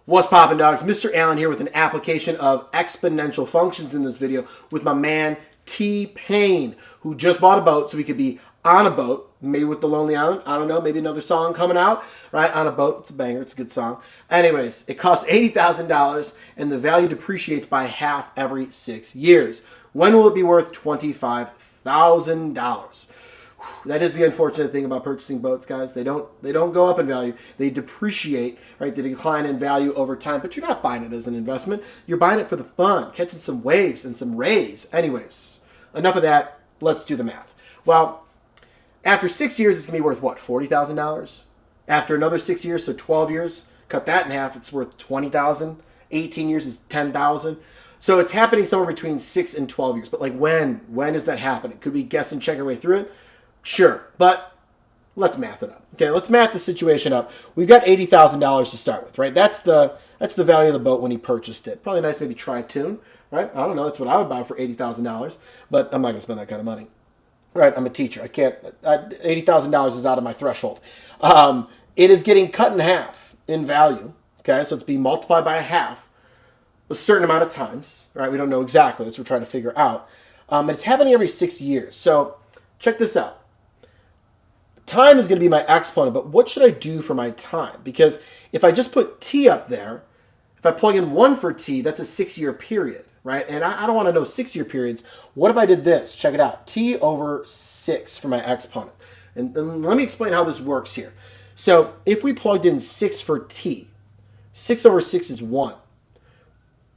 What's poppin', dogs? Mr. Allen here with an application of exponential functions in this video with my man T-Pain, who just bought a boat so he could be on a boat, maybe with the Lonely Island. I don't know, maybe another song coming out, right? On a boat. It's a banger. It's a good song. Anyways, it costs $80,000 and the value depreciates by half every 6 years. When will it be worth $25,000? That is the unfortunate thing about purchasing boats, guys. They don't go up in value. They depreciate, right? They decline in value over time, but you're not buying it as an investment. You're buying it for the fun, catching some waves and some rays. Anyways, enough of that. Let's do the math. Well, after 6 years, it's going to be worth what, $40,000? After another 6 years, so 12 years, cut that in half, it's worth $20,000. 18 years is $10,000. So it's happening somewhere between 6 and 12 years. But like when is that happening? Could we guess and check our way through it? Sure, but let's math it up. Okay, let's math the situation up. We've got $80,000 to start with, right? That's the value of the boat when he purchased it. Probably nice, maybe tri-tune, right? I don't know. That's what I would buy for $80,000, but I'm not going to spend that kind of money. Right? I'm a teacher. I can't. $80,000 is out of my threshold. It is getting cut in half in value. Okay, so it's being multiplied by a half a certain amount of times. Right? We don't know exactly. That's what we're trying to figure out. And it's happening every 6 years. So check this out. Time is going to be my exponent, but what should I do for my time? Because if I just put t up there, if I plug in 1 for t, that's a 6-year period, right? And I don't want to know 6-year periods. What if I did this? Check it out. T over 6 for my exponent. And let me explain how this works here. So if we plugged in 6 for t, 6 over 6 is 1.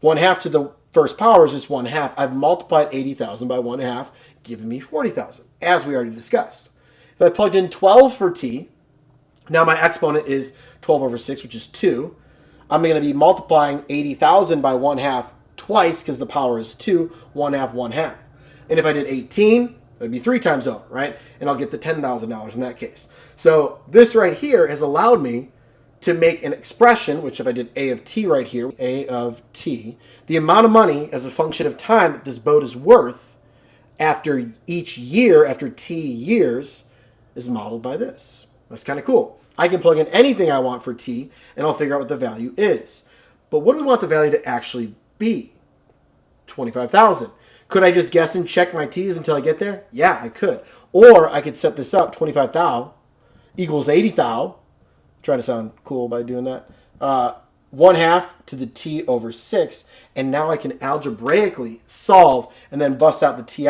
1/2 to the first power is just 1/2. I've multiplied 80,000 by 1/2, giving me 40,000, as we already discussed. If I plugged in 12 for t, now my exponent is 12 over 6, which is 2. I'm going to be multiplying 80,000 by 1/2 twice because the power is 2, 1/2, 1/2. And if I did 18, that would be 3 times over, right? And I'll get the $10,000 in that case. So this right here has allowed me to make an expression, which if I did a of t right here, a of t, the amount of money as a function of time that this boat is worth after each year, after t years, is modeled by this. That's kind of cool. I can plug in anything I want for t, and I'll figure out what the value is. But what do we want the value to actually be? 25,000. Could I just guess and check my t's until I get there? Yeah, I could. Or I could set this up, 25,000 equals 80,000. Trying to sound cool by doing that. 1/2 to the t over 6, and now I can algebraically solve and then bust out the ti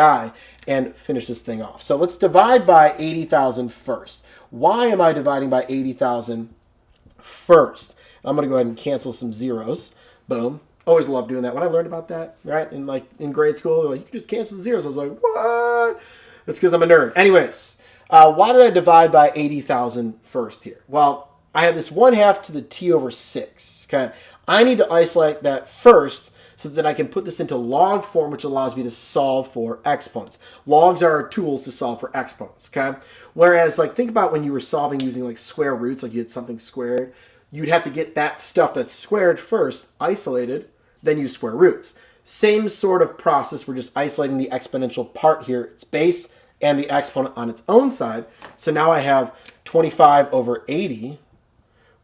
and finish this thing off. So let's divide by 80,000 first. Why am I dividing by 80,000 first? I'm going to go ahead and cancel some zeros. Boom. Always loved doing that. When I learned about that, right, in grade school, like, you can just cancel the zeros. I was like, what? That's because I'm a nerd. Anyways, why did I divide by 80,000 first here? Well, I have this 1/2 to the t over 6. Okay, I need to isolate that first so that I can put this into log form, which allows me to solve for exponents. Logs are our tools to solve for exponents. Okay, whereas like think about when you were solving using like square roots, like you had something squared, you'd have to get that stuff that's squared first, isolated, then use square roots. Same sort of process. We're just isolating the exponential part here, its base, and the exponent on its own side. So now I have 25 over 80.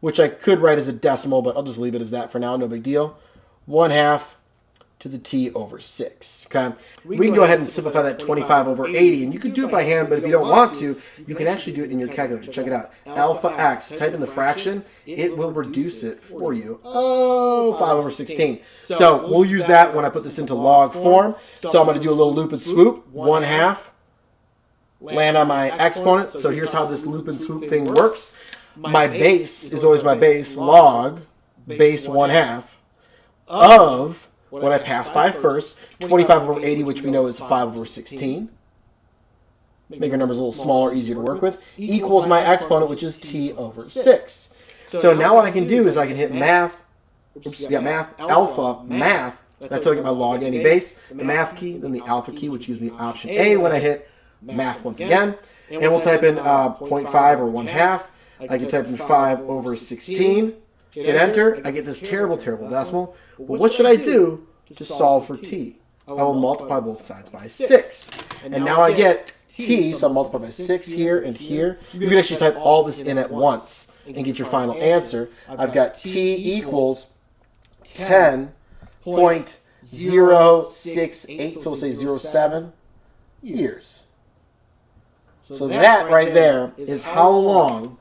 Which I could write as a decimal, but I'll just leave it as that for now. No big deal. 1/2 to the t over 6. Okay, we can go ahead and simplify that 25 over 80, and you can do it by hand, but if you don't want to, you can actually do it in your calculator. Check it out. Alpha x, type in the fraction, it will reduce it for you. Oh, 5 over 16. So we'll use that when I put this into log form. So I'm going to do a little loop and swoop. 1/2, land on my exponent. So here's how this loop and swoop thing works. My base is always my base, log, base 1/2 of what I pass by first, 25 over 80, which we know is 5 over 16. Make your numbers a little smaller, easier to work with, equals my exponent, which is t over 6. So now what I can do is I can hit math, alpha, math. That's how I get my log any base, the math key, then the alpha key, which gives me option A when I hit math once again. And we'll type in 0.5 or 1/2. I can type in 5 over 16, hit enter, I get this terrible, terrible decimal. Well, what should I do to solve for t? I will multiply both sides by 6. And now I get t, so I'll multiply by 6 here and here. You can actually type all this in at once and get your final answer. I've got t equals 10.068, so we'll say 0.7 years. So that right there is how long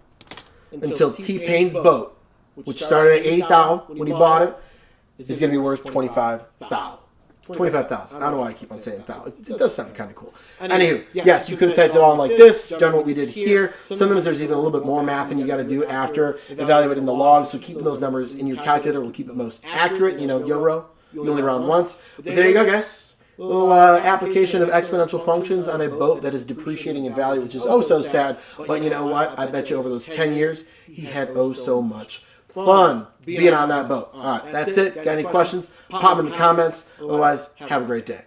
until T-Pain's boat, which started at $80,000 when he bought it, is going to be worth $25,000. 25,000. I don't know why I keep on saying 1,000. It does sound kind of cool. Anywho, yes, you could have typed it on like this, done what we did here. Sometimes there's even a little bit more math than you got to do after evaluating the log. So keeping those numbers in your calculator will keep it most accurate. You know, YOLO, you only round once. But there you go, guys. Little application of exponential functions on a boat that is depreciating in value, which is oh so sad. But you know what? I bet you over those 10 years, he had oh so much fun being on that boat. All right, that's it. Got any questions? Pop them in the comments. Otherwise, have a great day.